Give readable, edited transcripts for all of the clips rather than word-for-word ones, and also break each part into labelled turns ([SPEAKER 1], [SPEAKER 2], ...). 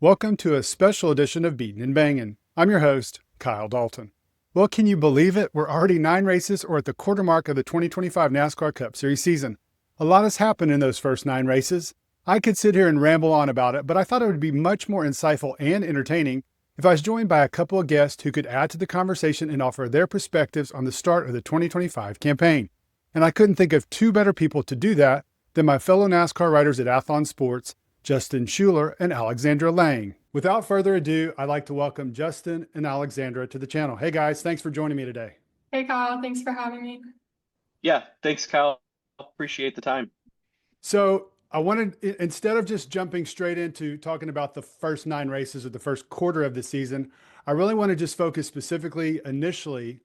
[SPEAKER 1] Welcome to a special edition of Beatin' and Bangin'. I'm your host, Kyle Dalton. Well, can you believe it? We're already 9 races or at the quarter mark of the 2025 NASCAR Cup Series season. A lot has happened in those first 9 races. I could sit here and ramble on about it, but I thought it would be much more insightful and entertaining if I was joined by a couple of guests who could add to the conversation and offer their perspectives on the start of the 2025 campaign. And I couldn't think of two better people to do that than my fellow NASCAR writers at Athlon Sports, Justin Schuoler and Alexandra Lange. Without further ado, I'd like to welcome Justin and Alexandra to the channel. Hey guys, thanks for joining me today.
[SPEAKER 2] Hey Kyle, thanks for having me.
[SPEAKER 3] Yeah, thanks, Kyle. Appreciate the time.
[SPEAKER 1] So I wanted, instead of just jumping straight into talking about the first 9 races or the first quarter of the season, I really want to just focus specifically initially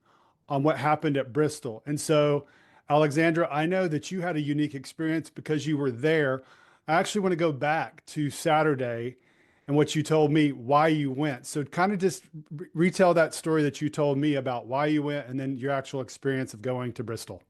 [SPEAKER 1] on what happened at Bristol. And so, Alexandra, I know that you had a unique experience because you were there. I actually want to go back to Saturday and what you told me why you went. So kind of just retell that story that you told me about why you went and then your actual experience of going to Bristol.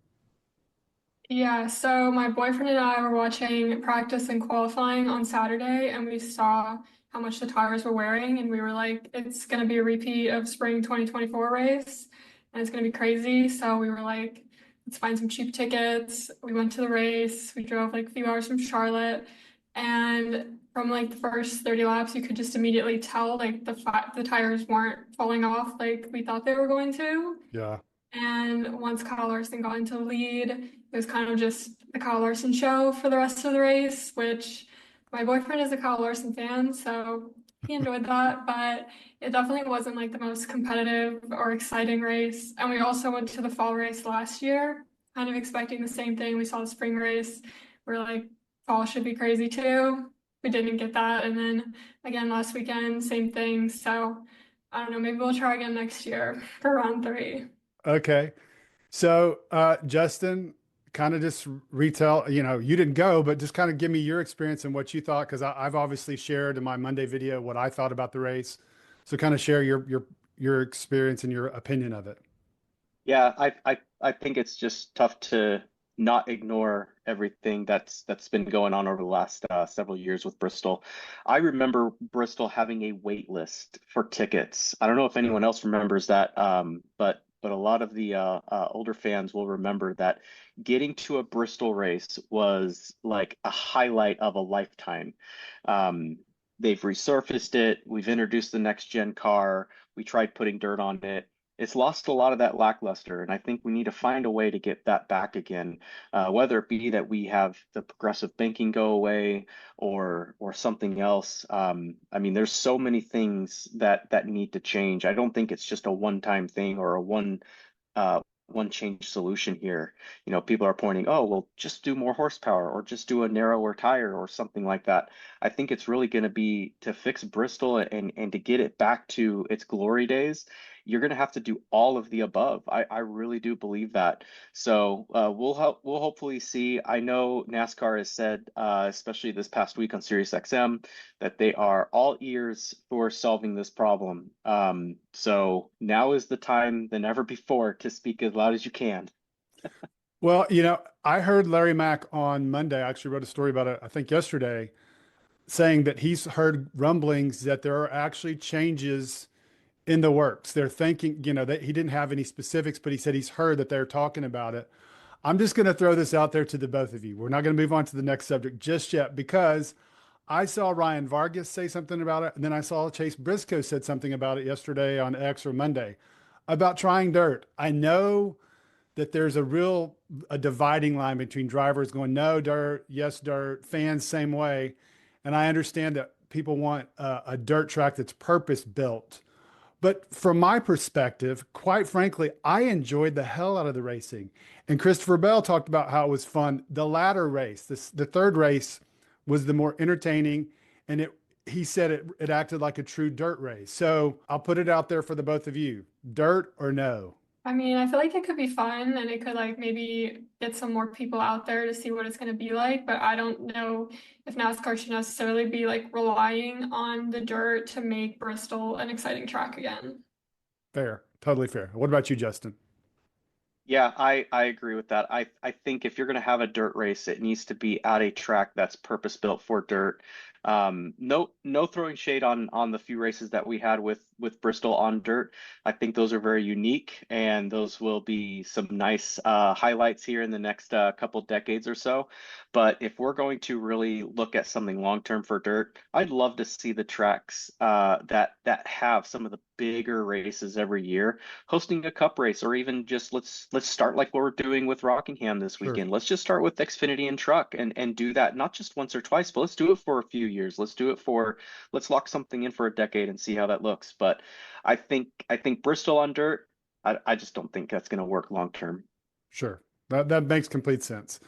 [SPEAKER 2] Yeah, so my boyfriend and I were watching practice and qualifying on Saturday, and we saw how much the tires were wearing, and we were like, it's going to be a repeat of spring 2024 race, and it's going to be crazy. So we were like, let's find some cheap tickets. We went to the race. We drove like a few hours from Charlotte, and from like the first 30 laps, you could just immediately tell like the tires weren't falling off like we thought they were going to.
[SPEAKER 1] Yeah.
[SPEAKER 2] And once Kyle Larson got into the lead, it was kind of just the Kyle Larson show for the rest of the race, which my boyfriend is a Kyle Larson fan, so he enjoyed that, but it definitely wasn't like the most competitive or exciting race. And we also went to the fall race last year, kind of expecting the same thing. We saw the spring race. We're like, fall should be crazy too. We didn't get that. And then again last weekend, same thing. So I don't know, maybe we'll try again next year for round 3.
[SPEAKER 1] Okay. So, Justin, kind of just retell, you didn't go, but just kind of give me your experience and what you thought, because I've obviously shared in my Monday video what I thought about the race. So kind of share your experience and your opinion of it.
[SPEAKER 3] Yeah, I think it's just tough to not ignore everything that's been going on over the last several years with Bristol. I remember Bristol having a wait list for tickets. I don't know if
[SPEAKER 1] Yeah.
[SPEAKER 3] anyone else remembers that, but a lot of the older fans will remember that getting to a Bristol race was like a highlight of a lifetime. Um, they've resurfaced it. We've introduced the next gen car. We tried putting dirt on it. It's lost a lot of that lackluster, and I think we need to find a way to get that back again. Whether it be that we have the progressive banking go away or something else. I mean, there's so many things that need to change. I don't think it's just a one-time thing or a one change solution here. You know, people are pointing, oh, well, just do more horsepower or just do a narrower tire or something like that. I think it's really going to be to fix Bristol and to get it back to its glory days. You're going to have to do all of the above. I really do believe that. So we'll hopefully see. I know NASCAR has said, especially this past week on Sirius XM, that they are all ears for solving this problem. So now is the time than ever before to speak as loud as you can.
[SPEAKER 1] Well, I heard Larry Mack on Monday. I actually wrote a story about it, I think yesterday, saying that he's heard rumblings that there are actually changes in the works. They're thinking, that he didn't have any specifics, but he said he's heard that they're talking about it. I'm just going to throw this out there to the both of you. We're not going to move on to the next subject just yet because I saw Ryan Vargas say something about it, and then I saw Chase Briscoe said something about it yesterday on X or Monday about trying dirt. I know that there's a dividing line between drivers going no dirt, yes dirt, fans same way, and I understand that people want a dirt track that's purpose built. But from my perspective, quite frankly, I enjoyed the hell out of the racing. And Christopher Bell talked about how it was fun. The latter race, the third race, was the more entertaining, and he said it acted like a true dirt race. So I'll put it out there for the both of you: dirt or no?
[SPEAKER 2] I mean, I feel like it could be fun and it could like maybe get some more people out there to see what it's going to be like, but I don't know if NASCAR should necessarily be like relying on the dirt to make Bristol an exciting track again.
[SPEAKER 1] Fair, totally fair. What about you, Justin?
[SPEAKER 3] Yeah, I agree with that. I think if you're going to have a dirt race, it needs to be at a track that's purpose built for dirt. No throwing shade on the few races that we had with Bristol on dirt. I think those are very unique, and those will be some nice highlights here in the next couple decades or so. But if we're going to really look at something long term for dirt, I'd love to see the tracks that have some of the bigger races every year, hosting a cup race, or even just let's start like what we're doing with Rockingham this
[SPEAKER 1] Sure.
[SPEAKER 3] weekend. Let's just start with Xfinity and Truck and do that not just once or twice, but let's do it for a few years. Let's lock something in for a decade and see how that looks. But I think Bristol on dirt, I just don't think that's going to work long term.
[SPEAKER 1] Sure. That makes complete sense.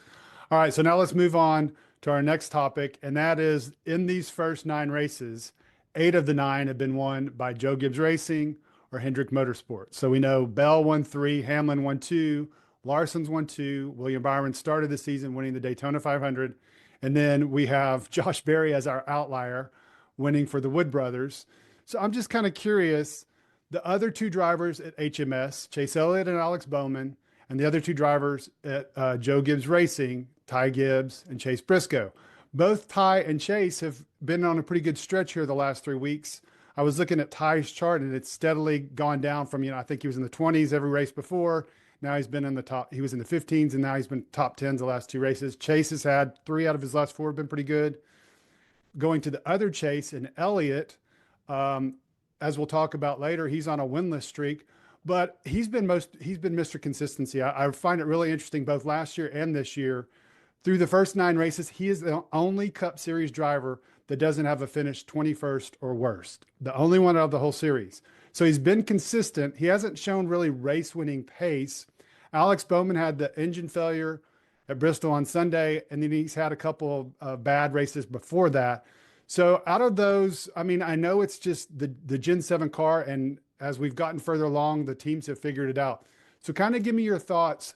[SPEAKER 1] All right, so now let's move on to our next topic, and that is in these first 9 races, 8 of the 9 have been won by Joe Gibbs Racing or Hendrick Motorsports. So we know Bell won 3, Hamlin won 2, Larson's won 2, William Byron started the season winning the Daytona 500, and then we have Josh Berry as our outlier winning for the Wood Brothers. So I'm just kind of curious, the other 2 drivers at HMS, Chase Elliott and Alex Bowman, and the other 2 drivers at Joe Gibbs Racing, Ty Gibbs and Chase Briscoe. Both Ty and Chase have been on a pretty good stretch here the last 3 weeks. I was looking at Ty's chart and it's steadily gone down from, I think he was in the 20s every race before. Now he's been in the top, he was in the 15s and now he's been top 10s the last 2 races. Chase has had 3 out of his last 4 have been pretty good. Going to the other Chase and Elliott, as we'll talk about later, he's on a winless streak, but he's been Mr. Consistency. I find it really interesting both last year and this year. Through the first 9 races, he is the only Cup Series driver that doesn't have a finish 21st or worse. The only one out of the whole series. So he's been consistent. He hasn't shown really race-winning pace. Alex Bowman had the engine failure at Bristol on Sunday, and then he's had a couple of bad races before that. So out of those, I know it's just the Gen 7 car, and as we've gotten further along, the teams have figured it out. So kind of give me your thoughts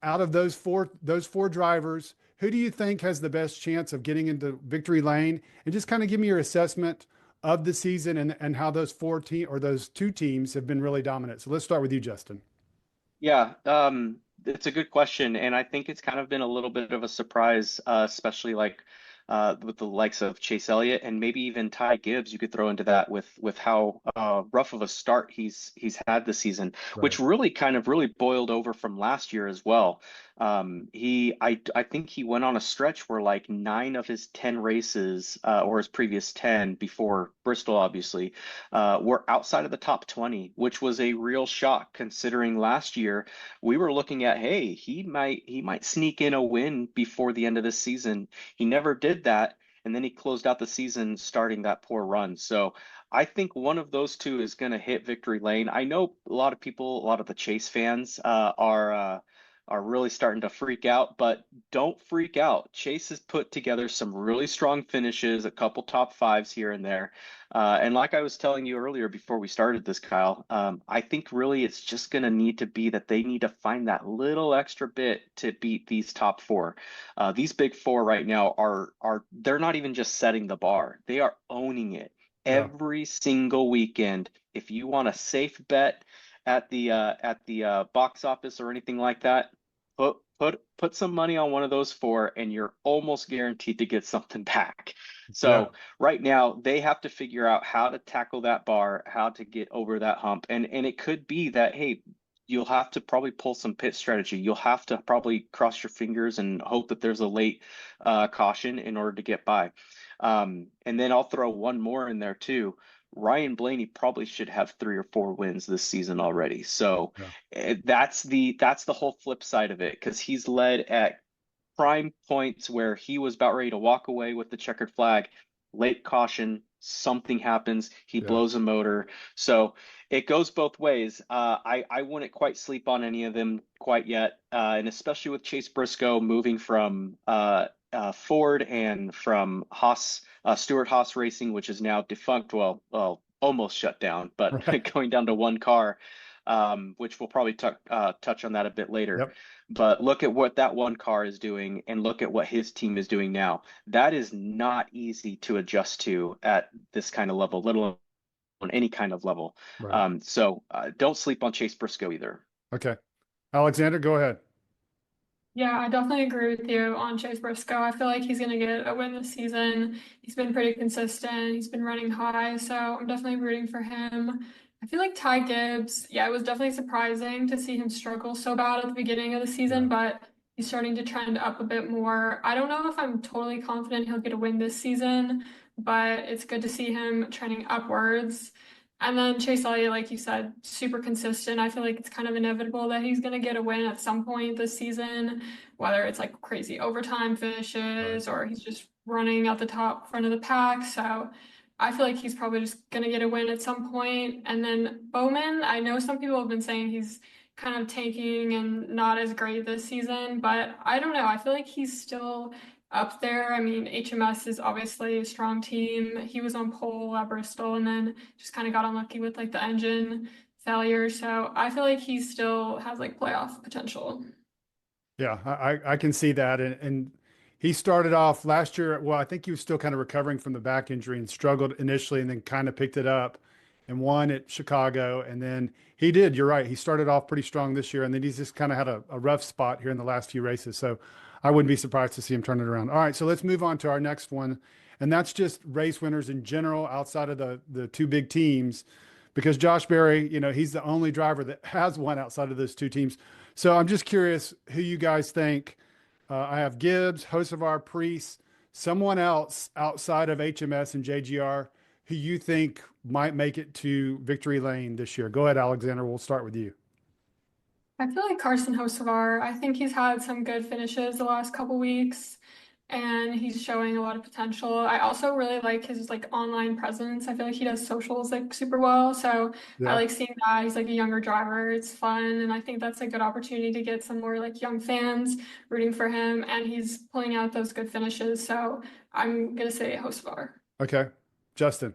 [SPEAKER 1] out of those four drivers. Who do you think has the best chance of getting into victory lane? And just kind of give me your assessment of the season and how those 2 teams have been really dominant. So let's start with you, Justin.
[SPEAKER 3] Yeah, it's a good question, and I think it's kind of been a little bit of a surprise, especially like with the likes of Chase Elliott and maybe even Ty Gibbs. You could throw into that with how rough of a start he's had this season,
[SPEAKER 1] Right.
[SPEAKER 3] which really kind of really boiled over from last year as well. I think he went on a stretch where like 9 of his 10 races, or his previous 10 before Bristol, obviously, were outside of the top 20, which was a real shock considering last year we were looking at, hey, he might sneak in a win before the end of this season. He never did that, and then he closed out the season starting that poor run. So I think one of those 2 is going to hit victory lane. I know a lot of people, a lot of the Chase fans are really starting to freak out, but don't freak out. Chase has put together some really strong finishes, a couple top 5s here and there. And like I was telling you earlier before we started this, Kyle, I think really it's just going to need to be that they need to find that little extra bit to beat these top 4. These big 4 right now they're not even just setting the bar. They are owning it
[SPEAKER 1] Yeah.
[SPEAKER 3] every single weekend. If you want a safe bet at the box office or anything like that, put some money on one of those 4 and you're almost guaranteed to get something back. So
[SPEAKER 1] Yeah.
[SPEAKER 3] right now they have to figure out how to tackle that bar, how to get over that hump. And it could be that, hey, you'll have to probably pull some pit strategy. You'll have to probably cross your fingers and hope that there's a late caution in order to get by. And then I'll throw one more in there too. Ryan Blaney probably should have 3 or 4 wins this season already. So
[SPEAKER 1] Yeah.
[SPEAKER 3] that's the whole flip side of it, because he's led at prime points where he was about ready to walk away with the checkered flag. Late caution, something happens, he
[SPEAKER 1] Yeah.
[SPEAKER 3] blows a motor. So it goes both ways. I wouldn't quite sleep on any of them quite yet, and especially with Chase Briscoe moving from Ford and from Stewart Haas Racing, which is now defunct. Well, almost shut down, but
[SPEAKER 1] Right.
[SPEAKER 3] going down to one car, which we'll probably touch on that a bit later.
[SPEAKER 1] Yep.
[SPEAKER 3] But look at what that one car is doing and look at what his team is doing now. That is not easy to adjust to at this kind of level, let alone on any kind of level.
[SPEAKER 1] Right.
[SPEAKER 3] So don't sleep on Chase Briscoe either.
[SPEAKER 1] Okay. Alexander, go ahead.
[SPEAKER 2] Yeah, I definitely agree with you on Chase Briscoe. I feel like he's going to get a win this season. He's been pretty consistent. He's been running high, so I'm definitely rooting for him. I feel like Ty Gibbs, yeah, it was definitely surprising to see him struggle so bad at the beginning of the
[SPEAKER 1] Yeah.
[SPEAKER 2] season, but he's starting to trend up a bit more. I don't know if I'm totally confident he'll get a win this season, but it's good to see him trending upwards. And then Chase Elliott, like you said, super consistent. I feel like it's kind of inevitable that he's going to get a win at some point this season, whether it's like crazy overtime
[SPEAKER 1] Right.
[SPEAKER 2] finishes or he's just running at the top front of the pack. So I feel like he's probably just going to get a win at some point. And then Bowman, I know some people have been saying he's kind of tanking and not as great this season, but I don't know. I feel like he's still up there. I mean, HMS is obviously a strong team. He was on pole at Bristol and then just kind of got unlucky with like the engine failure. So I feel like he still has like playoff potential.
[SPEAKER 1] Yeah, I can see that. And he started off last year. Well, I think he was still kind of recovering from the back injury and struggled initially and then kind of picked it up and won at Chicago. And then he did, you're right. He started off pretty strong this year and then he's just kind of had a rough spot here in the last few races. So I wouldn't be surprised to see him turn it around. All right, so let's move on to our next one. And that's just race winners in general outside of the two big teams because Josh Berry, he's the only driver that has won outside of those two teams. So I'm just curious who you guys think. I have Gibbs, Hocevar, Priest, someone else outside of HMS and JGR who you think might make it to victory lane this year. Go ahead, Alexander. We'll start with you.
[SPEAKER 2] I feel like Carson Hocevar, I think he's had some good finishes the last couple weeks and he's showing a lot of potential. I also really like his like online presence. I feel like he does socials like super well. So I
[SPEAKER 1] Yeah.
[SPEAKER 2] like seeing that. He's like a younger driver. It's fun. And I think that's a good opportunity to get some more like young fans rooting for him. And he's pulling out those good finishes. So I'm gonna say Hocevar.
[SPEAKER 1] Okay. Justin.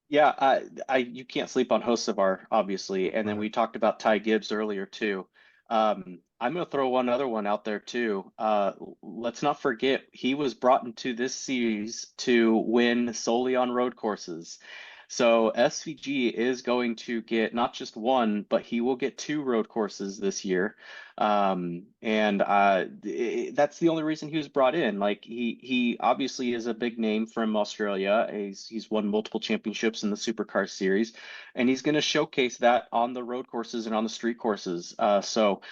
[SPEAKER 3] Yeah, you can't sleep on Hocevar, obviously, and then
[SPEAKER 1] Right.
[SPEAKER 3] we talked about Ty Gibbs earlier too. I'm going to throw one other one out there too. Let's not forget he was brought into this series to win solely on road courses. So SVG is going to get not just one, but he will get two road courses this year. And that's the only reason he was brought in. Like he obviously is a big name from Australia. He's won multiple championships in the Supercar series, and he's going to showcase that on the road courses and on the street courses. Don't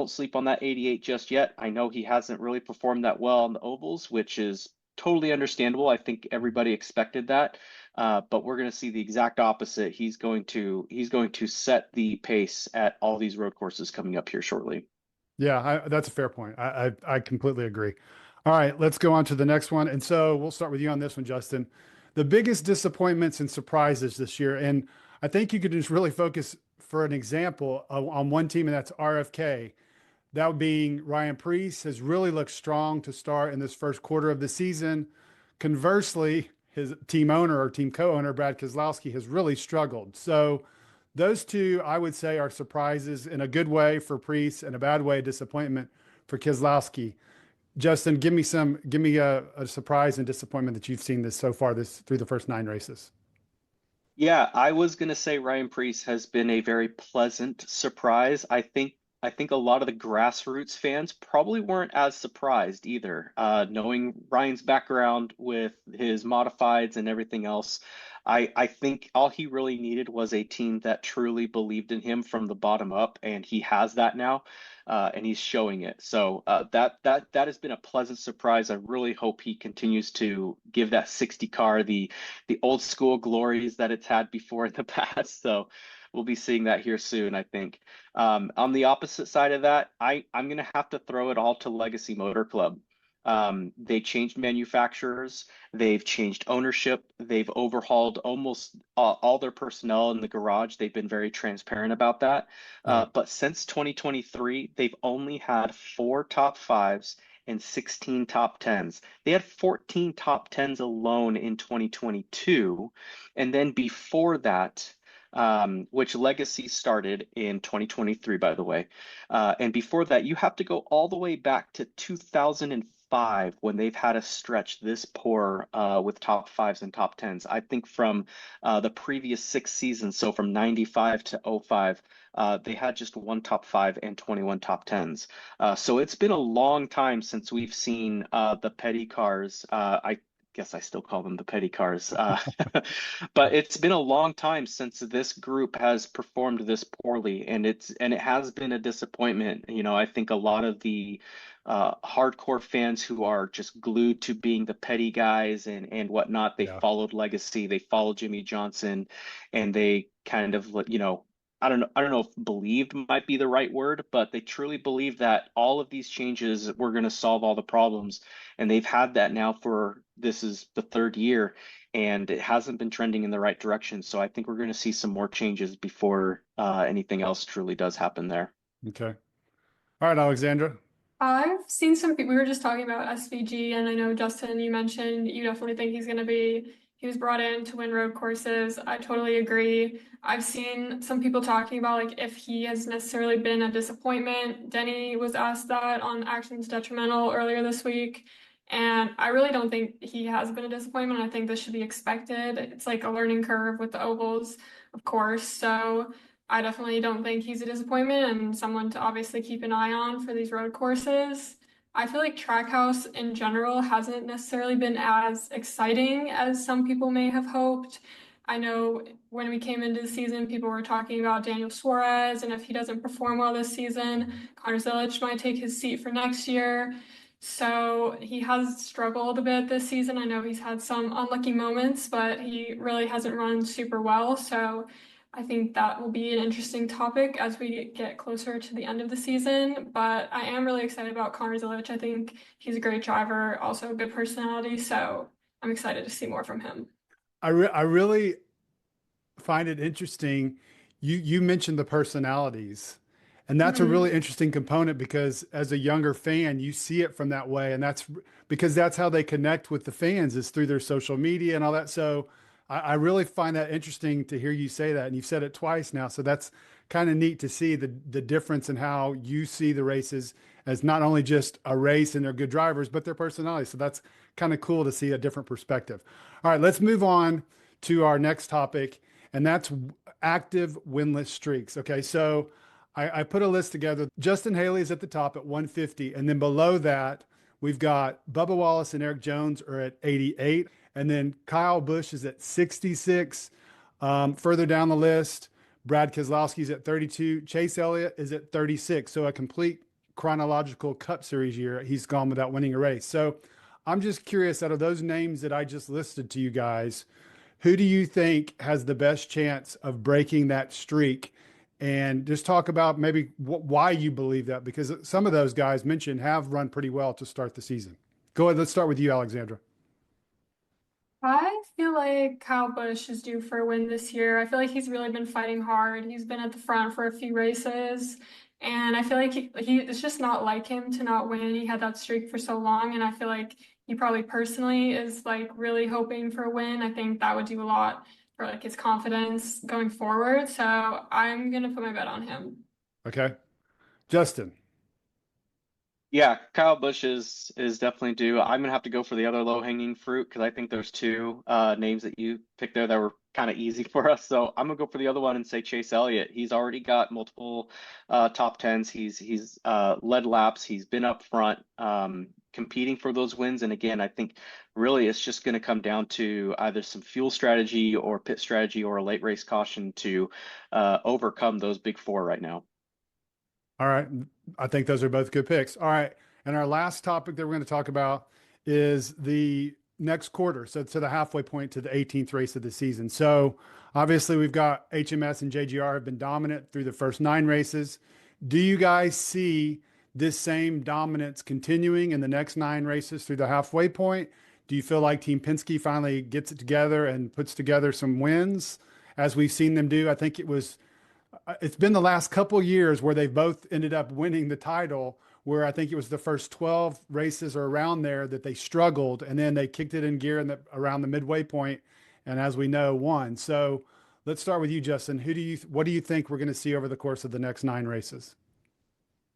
[SPEAKER 3] sleep on that 88 just yet. I know he hasn't really performed that well on the ovals, which is totally understandable. I think everybody expected that. But we're going to see the exact opposite. He's going to set the pace at all these road courses coming up here shortly.
[SPEAKER 1] Yeah, that's a fair point. I completely agree. All right, let's go on to the next one. And so we'll start with you on this one, Justin. The biggest disappointments and surprises this year, and I think you could just really focus for an example on one team, and that's RFK. That being Ryan Preece has really looked strong to start in this first quarter of the season. Conversely, his team owner or team co-owner, Brad Keselowski, has really struggled. So those two, I would say, are surprises in a good way for Preece and a bad way, disappointment for Keselowski. Justin, give me a surprise and disappointment that you've seen this so far this through the first nine races.
[SPEAKER 3] Yeah, I was gonna say Ryan Preece has been a very pleasant surprise. I think a lot of the grassroots fans probably weren't as surprised either. Knowing Ryan's background with his modifieds and everything else, I think all he really needed was a team that truly believed in him from the bottom up, and he has that now, and he's showing it. So that has been a pleasant surprise. I really hope he continues to give that 60 car the old school glories that it's had before in the past. So we'll be seeing that here soon, I think. On the opposite side of that, I'm going to have to throw it all to Legacy Motor Club. They changed manufacturers, they've changed ownership, they've overhauled almost all their personnel in the garage. They've been very transparent about that.
[SPEAKER 1] Yeah.
[SPEAKER 3] But since 2023, they've only had four top fives and 16 top tens. They had 14 top tens alone in 2022. And then before that, which Legacy started in 2023, by the way. And before that, you have to go all the way back to 2005 05, when they've had a stretch this poor with top fives and top tens. I think from the previous 6 seasons, so from 95 to 05, they had just one top five and 21 top tens. So it's been a long time since we've seen the petty cars. I guess I still call them the petty cars. But it's been a long time since this group has performed this poorly, and it has been a disappointment. I think a lot of the hardcore fans who are just glued to being the petty guys and whatnot, they
[SPEAKER 1] Yeah.
[SPEAKER 3] followed legacy, they followed Jimmy Johnson, and they kind of, I don't know if believed might be the right word, but they truly believe that all of these changes were going to solve all the problems. And they've had that now for this is the third year, and it hasn't been trending in the right direction. So I think we're going to see some more changes before anything else truly does happen there.
[SPEAKER 1] Okay. All right, Alexandra.
[SPEAKER 2] I've seen some people, we were just talking about SVG, and I know Justin, you mentioned you definitely think he was brought in to win road courses. I totally agree. I've seen some people talking about like if he has necessarily been a disappointment. Denny was asked that on Actions Detrimental earlier this week. And I really don't think he has been a disappointment. I think this should be expected. It's like a learning curve with the ovals, of course. So I definitely don't think he's a disappointment and someone to obviously keep an eye on for these road courses. I feel like Trackhouse in general hasn't necessarily been as exciting as some people may have hoped. I know when we came into the season, people were talking about Daniel Suarez, and if he doesn't perform well this season, Connor Zilic might take his seat for next year. So he has struggled a bit this season. I know he's had some unlucky moments, but he really hasn't run super well. So I think that will be an interesting topic as we get closer to the end of the season. But I am really excited about Connor Zilic. I think he's a great driver, also a good personality. So I'm excited to see more from him.
[SPEAKER 1] I really find it interesting. You mentioned the personalities, and that's a really
[SPEAKER 2] Mhm.
[SPEAKER 1] interesting component because as a younger fan, you see it from that way, and that's because that's how they connect with the fans is through their social media and all that. So I really find that interesting to hear you say that, and you've said it twice now. So that's kind of neat to see the difference in how you see the races as not only just a race and they're good drivers, but their personality. So that's kind of cool to see a different perspective. All right, let's move on to our next topic, and that's active winless streaks. Okay, so I put a list together. Justin Haley is at the top at 150, and then below that, we've got Bubba Wallace and Eric Jones are at 88, and then Kyle Busch is at 66. Further down the list, Brad Keselowski's at 32. Chase Elliott is at 36. So a complete chronological Cup Series year, he's gone without winning a race. So I'm just curious, out of those names that I just listed to you guys, who do you think has the best chance of breaking that streak? And just talk about maybe why you believe that, because some of those guys mentioned have run pretty well to start the season. Go ahead. Let's start with you, Alexandra.
[SPEAKER 2] I feel like Kyle Busch is due for a win this year. I feel like he's really been fighting hard. He's been at the front for a few races, and I feel like it's just not like him to not win. He had that streak for so long, and I feel like he probably personally is like really hoping for a win. I think that would do a lot for like his confidence going forward. So I'm gonna put my bet on him.
[SPEAKER 1] Okay. Justin.
[SPEAKER 3] Yeah, Kyle Busch is definitely due. I'm gonna have to go for the other low-hanging fruit because I think there's two names that you picked there that were kind of easy for us. So I'm gonna go for the other one and say Chase Elliott. He's already got multiple top tens. He's led laps. He's been up front, competing for those wins. And again, I think really it's just gonna come down to either some fuel strategy or pit strategy or a late race caution to overcome those big four right now.
[SPEAKER 1] All right. I think those are both good picks. All right. And our last topic that we're going to talk about is the next quarter. So to the halfway point to the 18th race of the season. So obviously we've got HMS and JGR have been dominant through the first 9 races. Do you guys see this same dominance continuing in the next 9 races through the halfway point? Do you feel like Team Penske finally gets it together and puts together some wins as we've seen them do? I think it's been the last couple years where they've both ended up winning the title, where I think it was the first 12 races or around there that they struggled, and then they kicked it in gear around the midway point, and as we know, won. So let's start with you, Justin. What do you think we're going to see over the course of the next 9 races?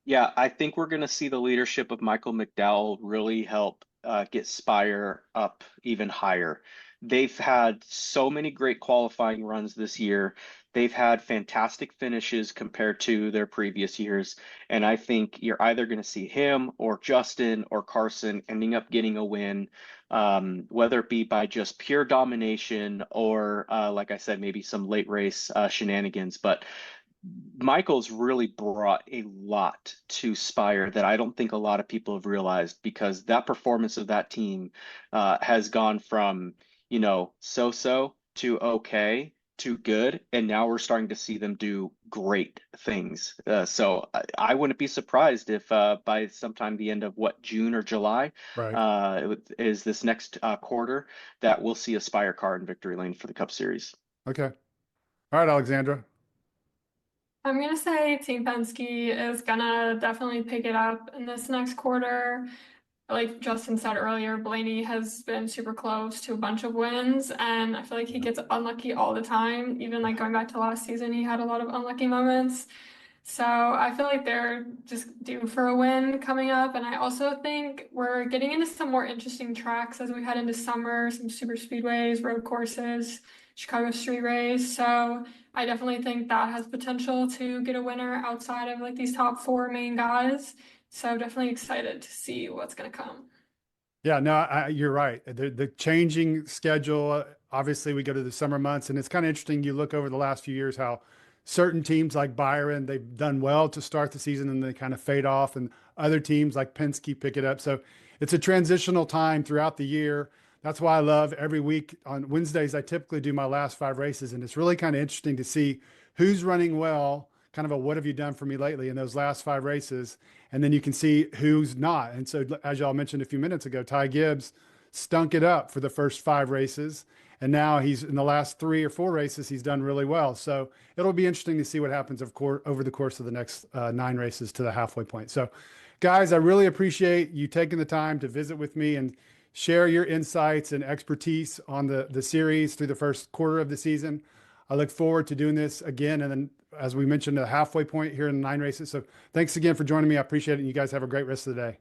[SPEAKER 3] Yeah, I think we're going to see the leadership of Michael McDowell really help get Spire up even higher. They've had so many great qualifying runs this year. They've had fantastic finishes compared to their previous years. And I think you're either going to see him or Justin or Carson ending up getting a win, whether it be by just pure domination or, like I said, maybe some late race shenanigans. But Michael's really brought a lot to Spire that I don't think a lot of people have realized, because that performance of that team has gone from, so-so to okay to good, and now we're starting to see them do great things. So I wouldn't be surprised if by sometime the end of June or July
[SPEAKER 1] Right.
[SPEAKER 3] is this next quarter that we'll see a Spire car in victory lane for the Cup Series.
[SPEAKER 1] Okay. All right, Alexandra.
[SPEAKER 2] I'm gonna say Team Penske is gonna definitely pick it up in this next quarter. Like Justin said earlier, Blaney has been super close to a bunch of wins, and I feel like he
[SPEAKER 1] Yeah.
[SPEAKER 2] gets unlucky all the time. Even like going back to last season, he had a lot of unlucky moments. So I feel like they're just due for a win coming up. And I also think we're getting into some more interesting tracks as we head into summer, some super speedways, road courses, Chicago street race. So I definitely think that has potential to get a winner outside of like these top four main guys. So definitely excited to see what's going to come.
[SPEAKER 1] Yeah, no, you're right. The changing schedule, obviously we go to the summer months, and it's kind of interesting. You look over the last few years how certain teams like Byron, they've done well to start the season and they kind of fade off, and other teams like Penske pick it up. So it's a transitional time throughout the year. That's why I love every week on Wednesdays, I typically do my last 5 races, and it's really kind of interesting to see who's running well, kind of a what have you done for me lately in those last 5 races, and then you can see who's not. And so, as y'all mentioned a few minutes ago, Ty Gibbs stunk it up for the first 5 races, and now he's in the last 3 or 4 races, he's done really well. So it'll be interesting to see what happens, of course, over the course of the next 9 races to the halfway point. So, guys, I really appreciate you taking the time to visit with me and share your insights and expertise on the series through the first quarter of the season. I look forward to doing this again, and then, as we mentioned, a halfway point here in the 9 races. So thanks again for joining me. I appreciate it. And you guys have a great rest of the day.